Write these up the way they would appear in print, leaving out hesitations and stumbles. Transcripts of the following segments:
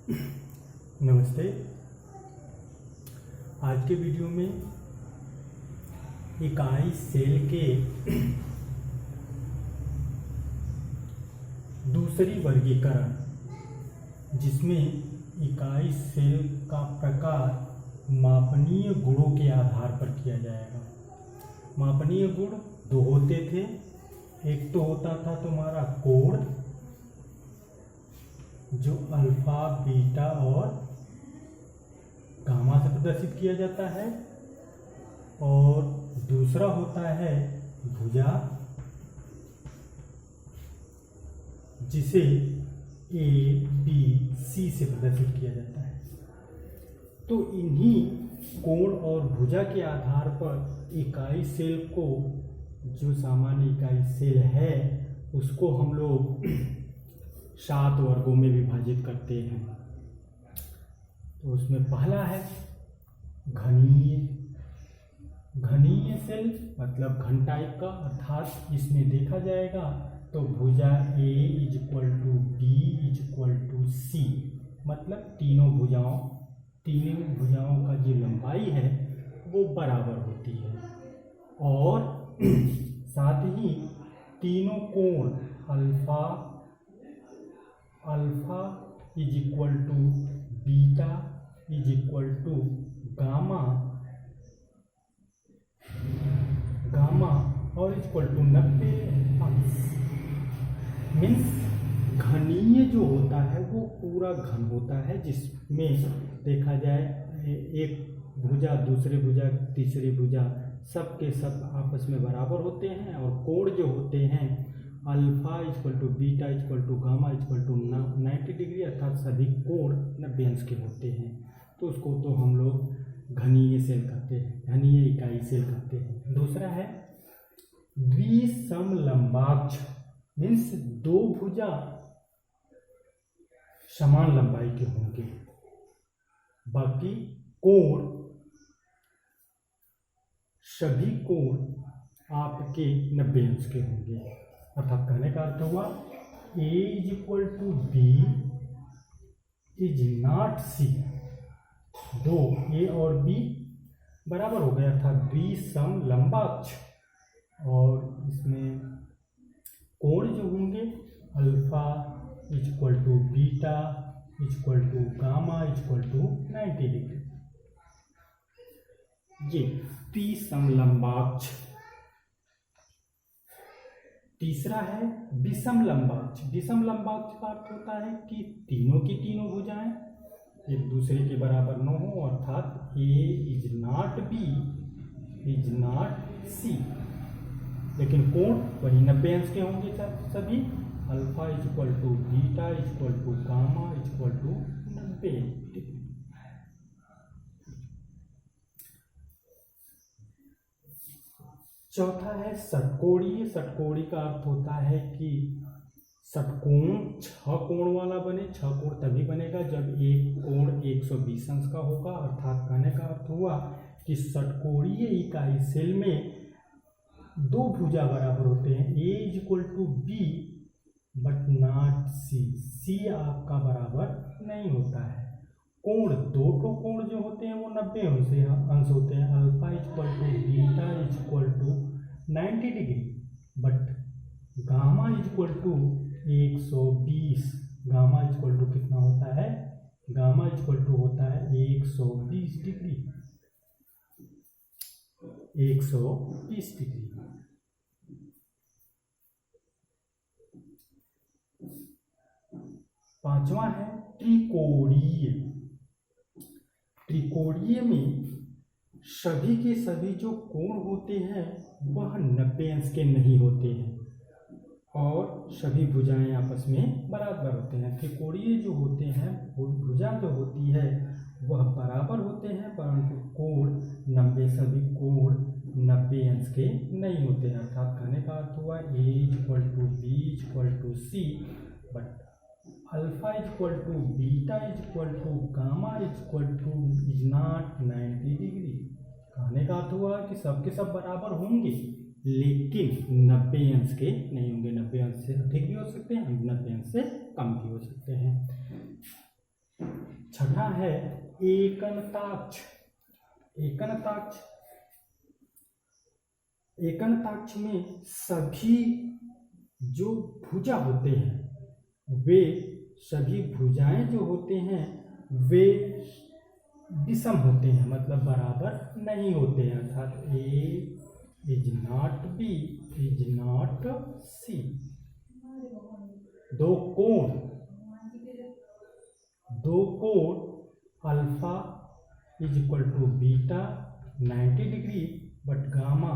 नमस्ते। आज के वीडियो में इकाई सेल के दूसरी वर्गीकरण, जिसमें इकाई सेल का प्रकार मापनीय गुणों के आधार पर किया जाएगा। मापनीय गुण दो होते थे। एक तो होता था तुम्हारा कोण, जो अल्फा, बीटा और गामा से प्रदर्शित किया जाता है, और दूसरा होता है भुजा, जिसे ए, बी, सी से प्रदर्शित किया जाता है। तो इन्हीं कोण और भुजा के आधार पर इकाई सेल को, जो सामान्य इकाई सेल है, उसको हम लोग 7 वर्गों में विभाजित करते हैं। तो उसमें पहला है घनीय। घनीय सेल मतलब घन टाइप का, अर्थात इसमें देखा जाएगा तो भुजा A = B = C, मतलब तीनों भुजाओं का जो लंबाई है वो बराबर होती है, और साथ ही तीनों कोण अल्फा = बीटा = गामा और =90 अंश। मीन्स घनीय जो होता है वो पूरा घन होता है, जिसमें देखा जाए एक भुजा, दूसरी भुजा, तीसरी भुजा, सब के सब आपस में बराबर होते हैं। और कोण जो होते हैं अल्फा = बीटा = गामा = 90 डिग्री, अर्थात सभी कोण 90 अंश के होते हैं। तो उसको तो हम लोग घनीय सेल कहते हैं, घनीय इकाई सेल कहते हैं। दूसरा है द्विसमलंबाक्ष। मीन्स दो भुजा समान लंबाई के होंगे, बाकी कोण, सभी कोण आपके 90 अंश के होंगे। अर्थात कहने का अर्थ हुआ A = B ≠ C। दो A और B बराबर हो गए, अर्थात द्विसमलंबाक्ष। और इसमें कोण जो होंगे अल्फा = बीटा = गामा = 90 डिग्री। ये द्विसमलंबाक्ष। तीसरा है विषमलंबाक्ष। विषमलंबाक्ष का अर्थ होता है कि तीनों की तीनों भुजाएं एक दूसरे के बराबर न हो, अर्थात A ≠ B ≠ C, लेकिन कोण वही 90 अंश के होंगे सभी। Alpha = beta = gamma = 90 degree. चौथा है षटकोणीय। षटकोणीय का अर्थ होता है कि षटकोण 6 कोण वाला बने। 6 कोण तभी बनेगा जब एक कोण 120 अंश का होगा। अर्थात कहने का अर्थ हुआ कि षटकोणीय इकाई सेल में दो भुजा बराबर होते हैं। A = B but not C। C आपका बराबर नहीं होता है। कोण, दो ठो कोण जो होते हैं वो 90 अंश होते हैं। Alpha = beta = 90 degree, but gamma = 120। Gamma = कितना होता है? गामा = होता है 120 डिग्री। 120 डिग्री। पांचवा है त्रिकोणीय। त्रिकोणीय में सभी के सभी जो कोण होते हैं वह 90 अंश के नहीं होते हैं, और सभी भुजाएं आपस में बराबर होते हैं। त्रिकोणीय जो होते हैं, भुजा जो होती है वह बराबर होते हैं, परंतु कोण 90, सभी कोण 90 अंश के नहीं होते हैं। अर्थात कहने का अर्थ हुआ A = B = C, but alpha = beta = gamma = not 90 degree. कहने का अर्थ हुआ कि सबके सब बराबर होंगे, लेकिन 90 अंश के नहीं होंगे। 90 अंश से अधिक भी हो सकते हैं, 90 अंश से कम भी हो सकते हैं। छठा है एकनताक्ष। एकनताक्ष में सभी जो भुजा होते हैं वे सभी भुजाएं जो होते हैं वे विषम होते हैं, मतलब बराबर नहीं होते हैं, अर्थात A is not B is not C. दो कोण alpha is equal to beta 90 degree, but gamma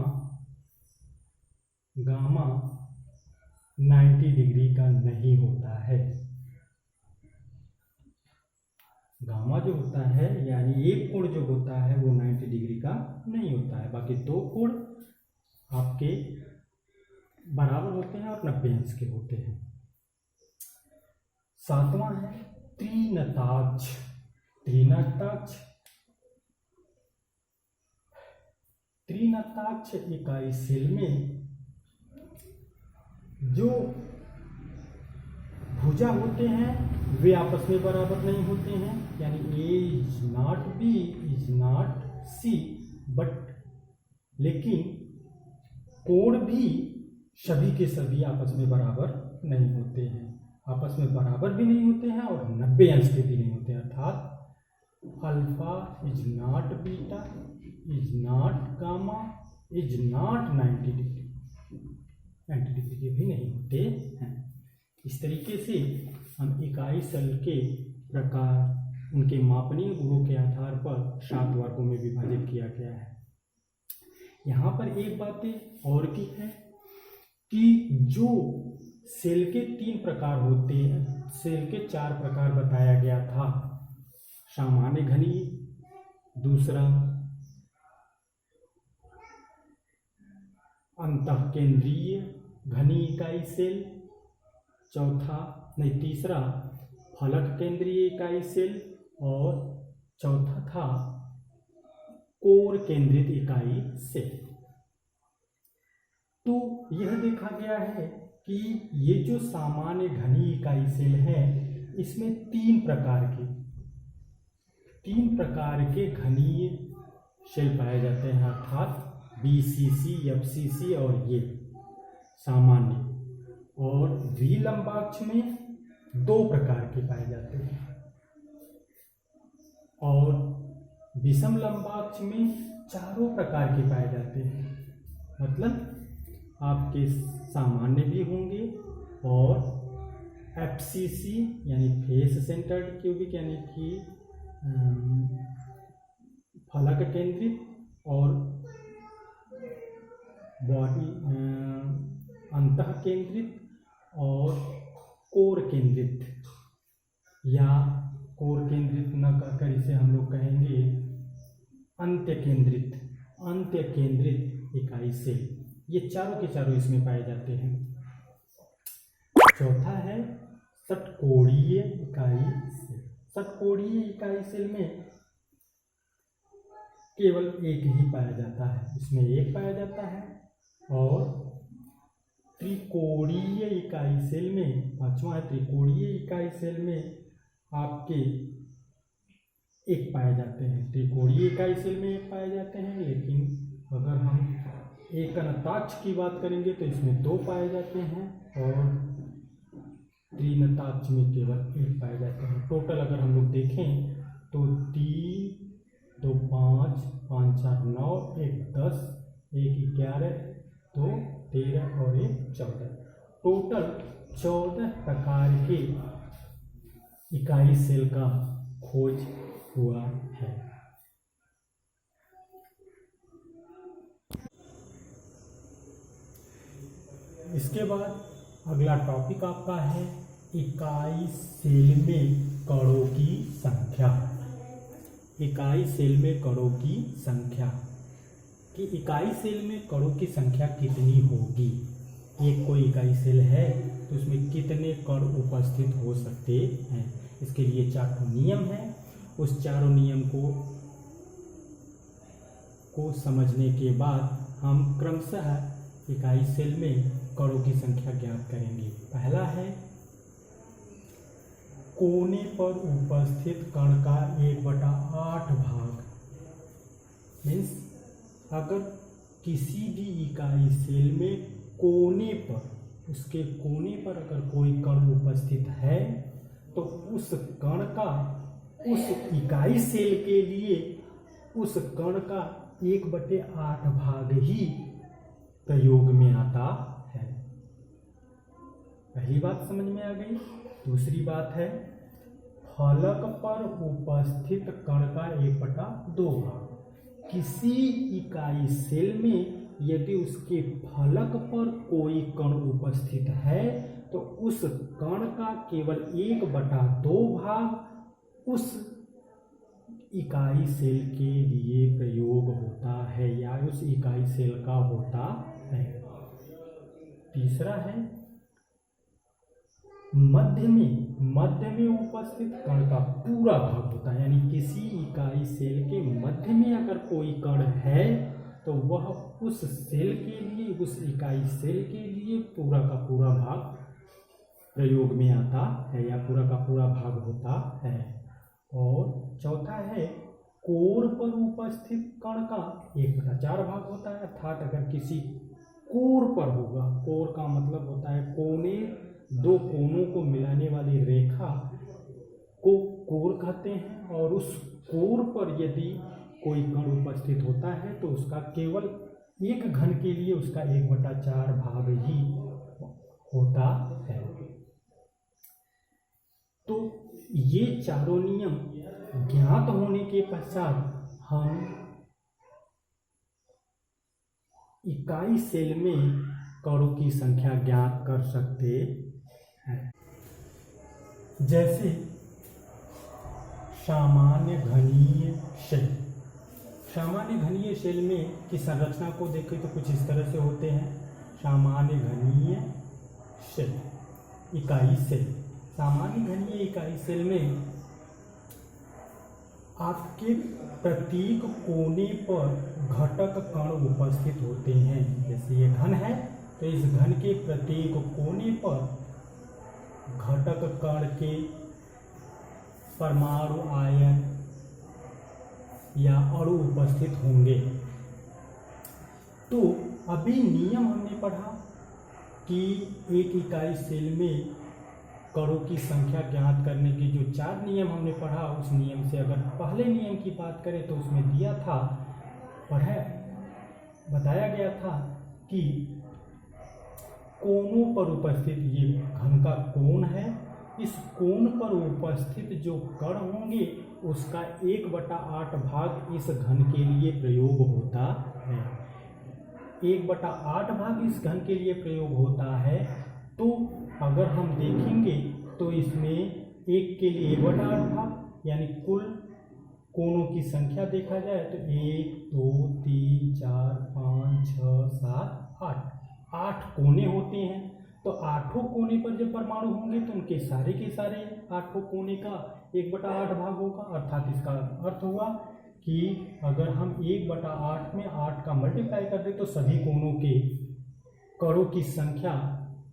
90 degree का नहीं होता है। गामा जो होता है यानी एक कोण जो होता है वो 90 डिग्री का नहीं होता है, बाकी दो कोण आपके बराबर होते हैं और 90 अंश के होते हैं। सातवां है त्रिनताक्ष। त्रिनताक्ष इकाई सेल में जो भुजा होते हैं वे आपस में बराबर नहीं होते हैं, यानी A is not B is not C, but लेकिन कोण भी सभी के सभी आपस में बराबर नहीं होते हैं, आपस में बराबर भी नहीं होते हैं और 90 अंश के भी नहीं होते, अर्थात alpha is not beta is not gamma is not 90 degree के भी नहीं होते हैं। इस तरीके से हम इकाई सेल के प्रकार उनके मापनीय गुणों के आधार पर 7 वर्गों में विभाजित किया गया है। यहाँ पर एक बातें और भी है कि जो सेल के 3 प्रकार होते हैं, सेल के 4 प्रकार बताया गया था, सामान्य घनीय, दूसरा अंतःकेंद्रीय घनीय इकाई सेल, तीसरा फलक केंद्रीय इकाई सेल और चौथा था कोर केंद्रित इकाई सेल। तो यह देखा गया है कि ये जो सामान्य घनीय इकाई सेल है इसमें 3 प्रकार के घनीय सेल पाए जाते हैं, अर्थात BCC, FCC और ये सामान्य, और द्विलंबाक्ष में 2 प्रकार के पाए जाते हैं और विषम लंबाक्ष में 4 प्रकार के पाए जाते हैं, मतलब आपके सामान्य भी होंगे और FCC यानी फेस सेंटर्ड क्यूबिक यानी कि फलक केंद्रित, और बॉडी अंतः केंद्रित और कोर केंद्रित, या कोर केंद्रित न कहकर इसे हम लोग कहेंगे अंत्य केंद्रित इकाई सेल। ये चारों के चारों इसमें पाए जाते हैं। चौथा है षटकोणीय इकाई सेल। षटकोणीय इकाई सेल में केवल एक ही पाया जाता है, इसमें एक पाया जाता है, और त्रिकोणीय इकाई सेल में पांचवा है त्रिकोणीय इकाई सेल में आपके एक पाए जाते हैं। त्रिकोणीय इकाई सेल में एक पाए जाते हैं, लेकिन अगर हम एकनताक्ष की बात करेंगे तो इसमें 2 पाए जाते हैं और त्रिनताक्ष में केवल 1 पाए जाते हैं। टोटल अगर हम लोग देखें तो 3, 2, 5, 5, 4, 9, 1, 10, 1, 11, 2, 13 और 1, 14, टोटल 14 प्रकार के इकाई सेल का खोज हुआ है। इसके बाद अगला टॉपिक आपका है इकाई सेल में कणों की संख्या। इकाई सेल में कणों की संख्या, कि इकाई सेल में कणों की संख्या कितनी होगी। एक कोई इकाई सेल है तो उसमें कितने कण उपस्थित हो सकते हैं, इसके लिए 4 नियम हैं। उस चारों नियम को समझने के बाद हम क्रमशः इकाई सेल में कणों की संख्या ज्ञात करेंगे। पहला है कोने पर उपस्थित कण का 1/8 भाग, मीन्स अगर किसी भी इकाई सेल में कोने पर, उसके कोने पर अगर कोई कण उपस्थित है तो उस कण का, उस इकाई सेल के लिए उस कण का 1/8 भाग ही प्रयोग में आता है। पहली बात समझ में आ गई। दूसरी बात है फलक पर उपस्थित कण का 1/2 भाग। किसी इकाई सेल में यदि उसके फलक पर कोई कण उपस्थित है तो उस कण का केवल 1/2 भाग उस इकाई सेल के लिए प्रयोग होता है या उस इकाई सेल का होता है। तीसरा है मध्य में उपस्थित कण का पूरा भाग होता है, यानी किसी इकाई सेल के मध्य में अगर कोई कण है तो वह उस सेल के लिए, उस इकाई सेल के लिए पूरा का पूरा भाग प्रयोग में आता है या पूरा का पूरा भाग होता है। और चौथा है कोर पर उपस्थित कण का 1/4 भाग होता है, अर्थात अगर किसी कोर पर होगा, कोर का मतलब होता है कोने, दो कोनों को मिलाने वाली रेखा को कोर कहते हैं, और उस कोर पर यदि कोई कण उपस्थित होता है तो उसका केवल एक घन के लिए उसका 1/4 भाग ही होता है। तो ये चारों नियम ज्ञात होने के पश्चात हम इकाई सेल में कणों की संख्या ज्ञात कर सकते हैं। जैसे सामान्य घनीय सेल, सामान्य घनीय सेल में की संरचना को देखें तो कुछ इस तरह से होते हैं। सामान्य घनीय सेल, इकाई सेल, सामान्य घनीय इकाई सेल में आपके प्रत्येक कोने पर घटक कण उपस्थित होते हैं। जैसे ये घन है तो इस घन के प्रत्येक कोने पर घटक कण के परमाणु आयन या अणु उपस्थित होंगे। तो अभी नियम हमने पढ़ा कि एक इकाई सेल में कणों की संख्या ज्ञात करने के जो 4 नियम हमने पढ़ा, उस नियम से अगर पहले नियम की बात करें तो उसमें दिया था, बताया गया था कि कोनों पर उपस्थित, ये घन का कोण है, इस कोण पर उपस्थित जो कण होंगे उसका 1/8 भाग इस घन के लिए प्रयोग होता है। 1/8 भाग इस घन के लिए प्रयोग होता है। तो अगर हम देखेंगे तो इसमें एक के लिए 1/8 भाग, यानी कुल कोनों की संख्या देखा जाए तो 1 2 3 4 5 6 7 8 कोने होते हैं। तो 8 कोने पर जब परमाणु होंगे तो उनके सारे के सारे 8 कोने का 1/8 भाग होगा। अर्थात इसका अर्थ हुआ कि अगर हम 1/8 में 8 का मल्टीप्लाई कर दें तो सभी कोनों के कणों की संख्या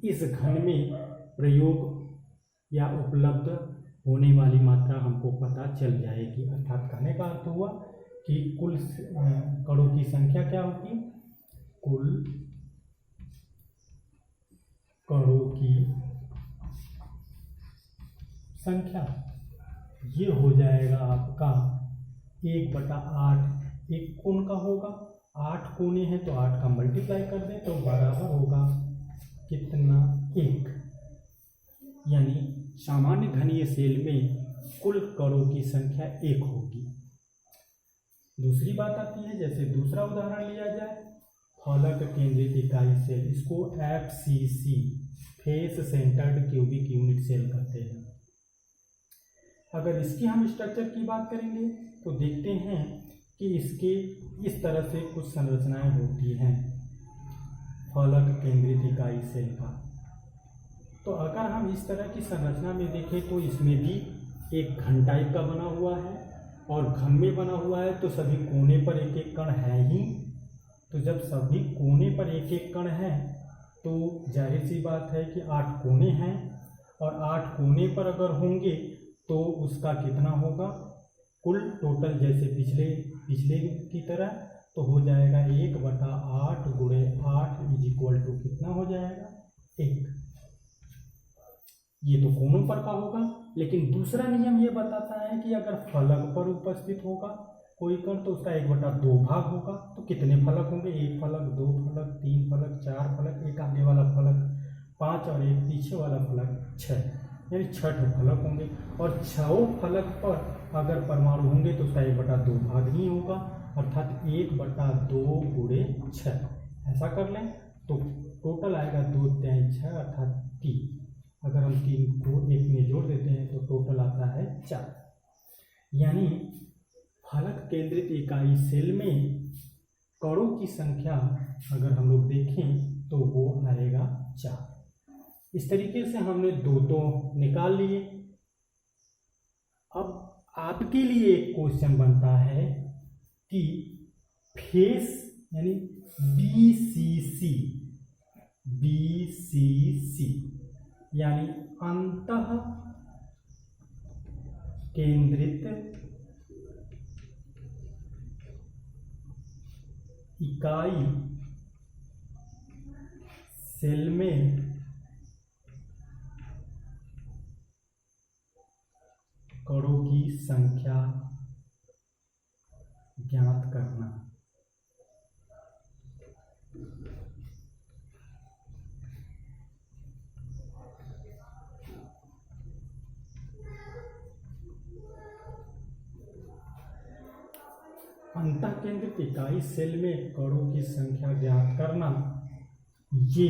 इस घन में प्रयोग या उपलब्ध होने वाली मात्रा हमको पता चल जाएगी। अर्थात कहने का अर्थ हुआ कि कुल कणों की संख्या क्या होगी, कुल कणों की संख्या ये हो जाएगा आपका 1/8। एक कोण का होगा, 8 कोने हैं तो 8 का मल्टीप्लाई कर दें तो बराबर होगा कितना, 1। यानी सामान्य घनीय सेल में कुल कणों की संख्या 1 होगी। दूसरी बात आती है, जैसे दूसरा उदाहरण लिया जाए, फलक केंद्रित इकाई सेल, इसको FCC, face centred cubic unit cell कहते हैं। अगर इसकी हम स्ट्रक्चर की बात करेंगे तो देखते हैं कि इसके इस तरह से कुछ संरचनाएं होती हैं फलक केंद्रित इकाई सेल का। तो अगर हम इस तरह की संरचना में देखें तो इसमें भी एक घन टाइप का बना हुआ है, और घन में बना हुआ है तो सभी कोने पर एक एक कण है ही। तो जब सभी कोने पर एक एक कण है तो जाहिर सी बात है कि 8 कोने हैं, और 8 कोने पर अगर होंगे तो उसका कितना होगा कुल टोटल, जैसे पिछले की तरह, तो हो जाएगा 1/8 गुणे 8 इज इक्वल टू कितना हो जाएगा 1। ये तो कोनों पर का होगा। लेकिन दूसरा नियम ये बताता है कि अगर फलक पर उपस्थित होगा कोई कण तो उसका 1/2 भाग होगा। तो कितने फलक होंगे, 1 फलक, 2 फलक, 3 फलक, 4 फलक, एक आगे वाला फलक 5 और एक पीछे वाला फलक 6, यानी 6 फलक होंगे। और 6 फलक पर अगर परमाणु होंगे तो उसका 1/2 भाग ही होगा, अर्थात 1/2 गुणे 6। ऐसा कर लें तो टोटल आएगा 2 3 6 अर्थात 3। अगर हम 3 को 1 में जोड़ देते हैं तो टोटल आता है 4। यानी फलक केंद्रित इकाई सेल में कणों की संख्या अगर हम लोग देखें तो वो आएगा 4। इस तरीके से हमने 2 तो निकाल लिए। अब आपके लिए एक क्वेश्चन बनता है कि फेस यानी बीसीसी यानी अंतः केंद्रित इकाई सेल में कणों की संख्या ज्ञात करना। अंतः केंद्रित इकाई सेल में कणों की संख्या ज्ञात करना, ये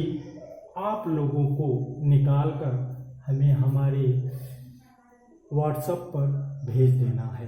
आप लोगों को निकालकर हमें हमारे व्हाट्सएप पर भेज देना है।